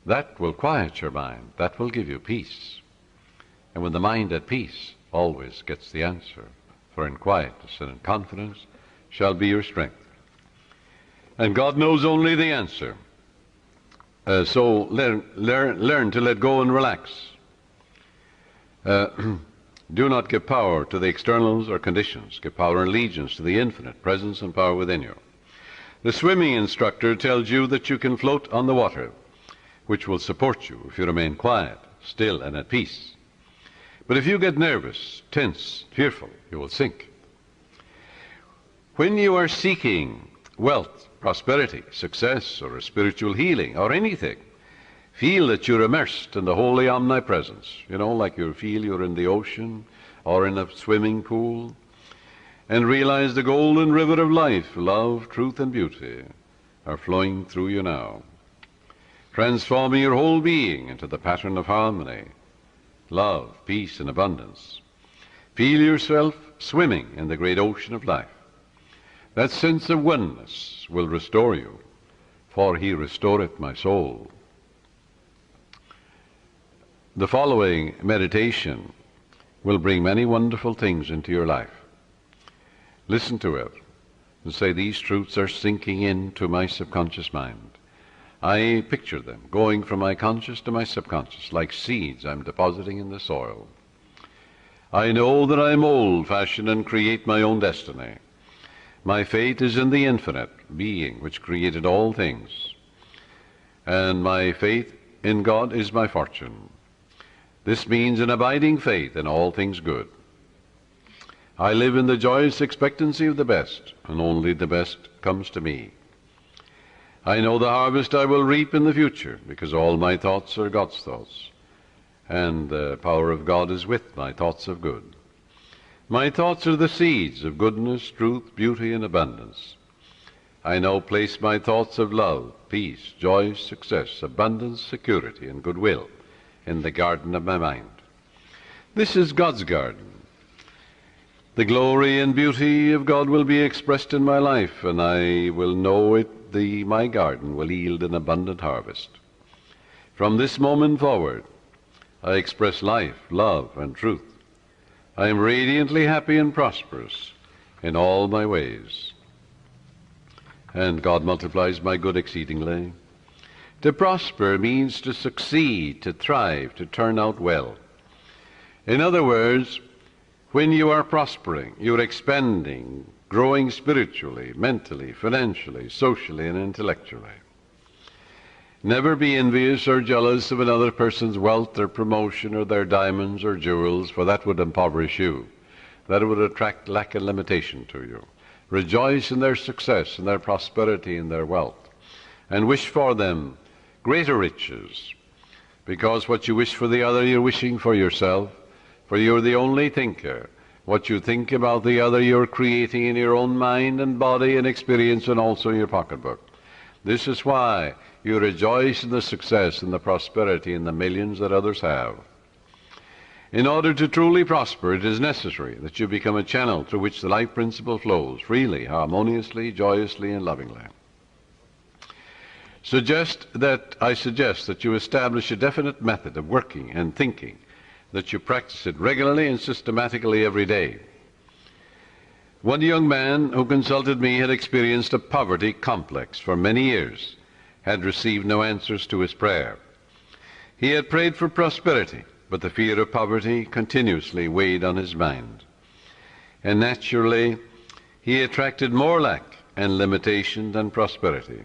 That will quiet your mind. That will give you peace. And when the mind at peace always gets the answer, for in quietness and in confidence shall be your strength. And God knows only the answer. So learn to let go and relax. Do not give power to the externals or conditions. Give power and allegiance to the infinite presence and power within you. The swimming instructor tells you that you can float on the water, which will support you if you remain quiet, still, and at peace. But if you get nervous, tense, fearful, you will sink. When you are seeking wealth, prosperity, success, or a spiritual healing, or anything, Feel that you're immersed in the holy omnipresence, like you feel you're in the ocean or in a swimming pool, and realize the golden river of life, love, truth, and beauty are flowing through you now, transforming your whole being into the pattern of harmony, love, peace, and abundance. Feel yourself swimming in the great ocean of life. That sense of oneness will restore you, for he restoreth my soul. The following meditation will bring many wonderful things into your life. Listen to it and say, these truths are sinking into my subconscious mind. I picture them going from my conscious to my subconscious, like seeds I'm depositing in the soil. I know that I mold, fashion, and create my own destiny. My faith is in the infinite being which created all things, and my faith in God is my fortune. This means an abiding faith in all things good. I live in the joyous expectancy of the best, and only the best comes to me. I know the harvest I will reap in the future, because all my thoughts are God's thoughts, and the power of God is with my thoughts of good. My thoughts are the seeds of goodness, truth, beauty, and abundance. I now place my thoughts of love, peace, joy, success, abundance, security, and goodwill in the garden of my mind. This is God's garden. The glory and beauty of God will be expressed in my life, and I will know it. My garden will yield an abundant harvest. From this moment forward, I express life, love, and truth. I am radiantly happy and prosperous in all my ways. And God multiplies my good exceedingly. To prosper means to succeed, to thrive, to turn out well. In other words, when you are prospering, you're expanding, growing spiritually, mentally, financially, socially, and intellectually. Never be envious or jealous of another person's wealth or promotion or their diamonds or jewels, for that would impoverish you. That would attract lack and limitation to you. Rejoice in their success, in their prosperity, in their wealth, and wish for them greater riches, because what you wish for the other, you're wishing for yourself, for you're the only thinker. What you think about the other, you're creating in your own mind and body and experience, and also in your pocketbook. This is why you rejoice in the success and the prosperity and the millions that others have. In order to truly prosper, it is necessary that you become a channel through which the life principle flows freely, harmoniously, joyously, and lovingly. I suggest that you establish a definite method of working and thinking, that you practice it regularly and systematically every day. One young man who consulted me had experienced a poverty complex for many years, had received no answers to his prayer. He had prayed for prosperity, but the fear of poverty continuously weighed on his mind. And naturally, he attracted more lack and limitation than prosperity.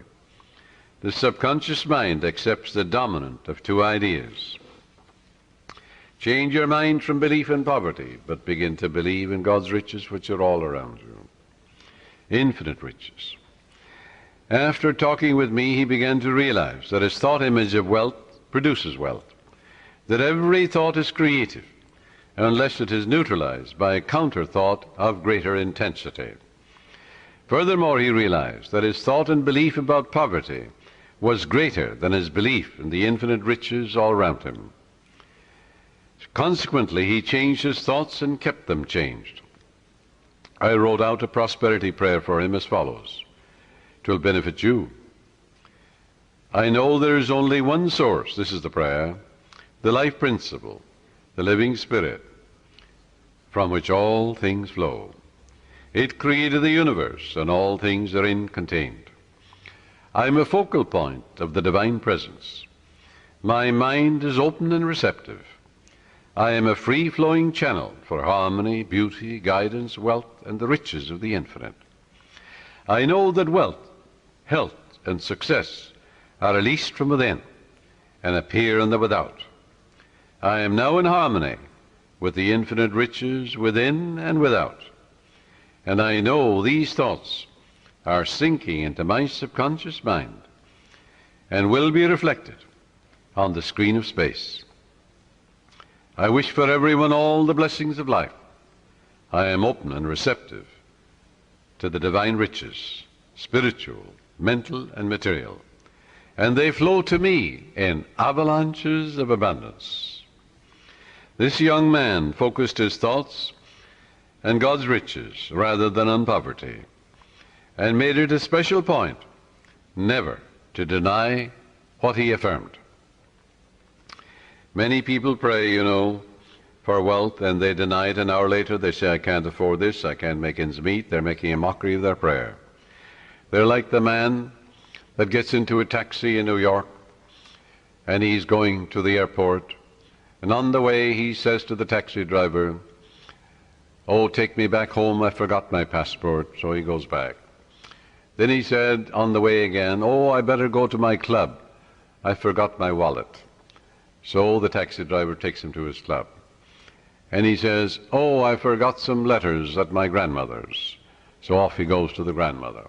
The subconscious mind accepts the dominant of two ideas. Change your mind from belief in poverty, but begin to believe in God's riches, which are all around you. Infinite riches. After talking with me, he began to realize that his thought image of wealth produces wealth, that every thought is creative, unless it is neutralized by a counter thought of greater intensity. Furthermore, he realized that his thought and belief about poverty was greater than his belief in the infinite riches all around him. Consequently, he changed his thoughts and kept them changed. I wrote out a prosperity prayer for him as follows. It will benefit you. I know there is only one source, this is the prayer, the life principle, the living spirit, from which all things flow. It created the universe, and all things therein contained. I am a focal point of the divine presence. My mind is open and receptive. I am a free-flowing channel for harmony, beauty, guidance, wealth, and the riches of the infinite. I know that wealth, health, and success are released from within and appear in the without. I am now in harmony with the infinite riches within and without, and I know these thoughts are sinking into my subconscious mind and will be reflected on the screen of space. I wish for everyone all the blessings of life. I am open and receptive to the divine riches, spiritual, mental, and material, and they flow to me in avalanches of abundance. This young man focused his thoughts on God's riches rather than on poverty, and made it a special point never to deny what he affirmed. Many people pray, for wealth, and they deny it an hour later. They say, I can't afford this, I can't make ends meet. They're making a mockery of their prayer. They're like the man that gets into a taxi in New York, and he's going to the airport, and on the way he says to the taxi driver, oh, take me back home, I forgot my passport. So he goes back. Then he said on the way again, oh, I better go to my club, I forgot my wallet. So the taxi driver takes him to his club. And he says, oh, I forgot some letters at my grandmother's. So off he goes to the grandmother.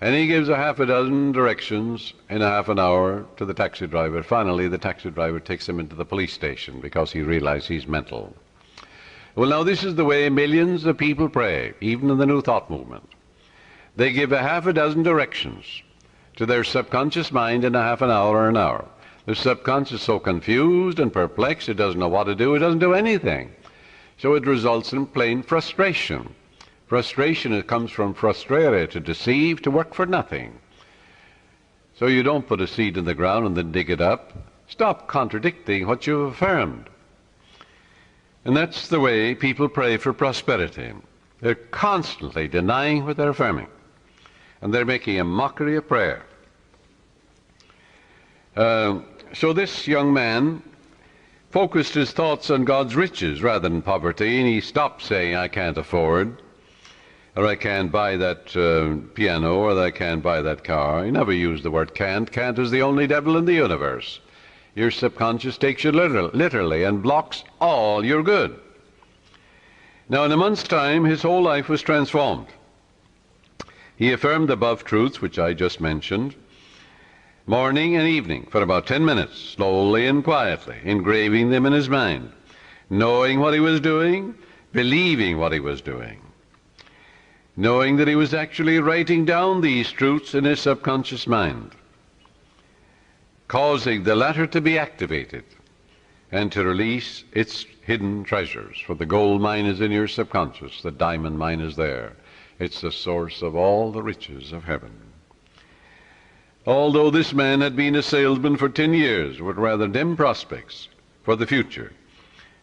And he gives a half a dozen directions in a half an hour to the taxi driver. Finally, the taxi driver takes him into the police station because he realized he's mental. Well, now this is the way millions of people pray, even in the New Thought movement. They give a half a dozen directions to their subconscious mind in a half an hour or an hour. The subconscious is so confused and perplexed, it doesn't know what to do, it doesn't do anything. So it results in plain frustration. Frustration, it comes from frustrare, to deceive, to work for nothing. So you don't put a seed in the ground and then dig it up. Stop contradicting what you've affirmed. And that's the way people pray for prosperity. They're constantly denying what they're affirming. And they're making a mockery of prayer. So this young man focused his thoughts on God's riches rather than poverty, and he stopped saying, I can't afford, or I can't buy that piano, or I can't buy that car. He never used the word can't. Can't is the only devil in the universe. Your subconscious takes you literally and blocks all your good. Now, in a month's time, his whole life was transformed. He affirmed the above truths, which I just mentioned, morning and evening for about 10 minutes, slowly and quietly, engraving them in his mind, knowing what he was doing, believing what he was doing, knowing that he was actually writing down these truths in his subconscious mind, causing the latter to be activated and to release its hidden treasures. For the gold mine is in your subconscious, the diamond mine is there. It's the source of all the riches of heaven. Although this man had been a salesman for 10 years with rather dim prospects for the future,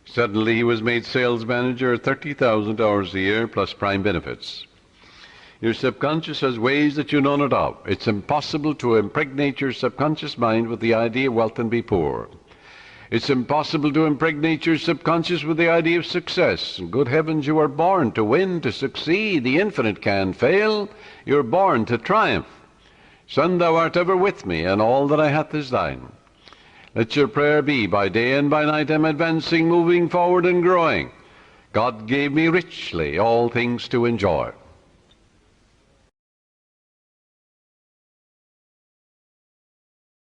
suddenly he was made sales manager at $30,000 a year plus prime benefits. Your subconscious has ways that you know not of. It's impossible to impregnate your subconscious mind with the idea of wealth and be poor. It's impossible to impregnate your subconscious with the idea of success. Good heavens, you are born to win, to succeed. The infinite can fail. You're born to triumph. Son, thou art ever with me, and all that I hath is thine. Let your prayer be, by day and by night I'm advancing, moving forward and growing. God gave me richly all things to enjoy.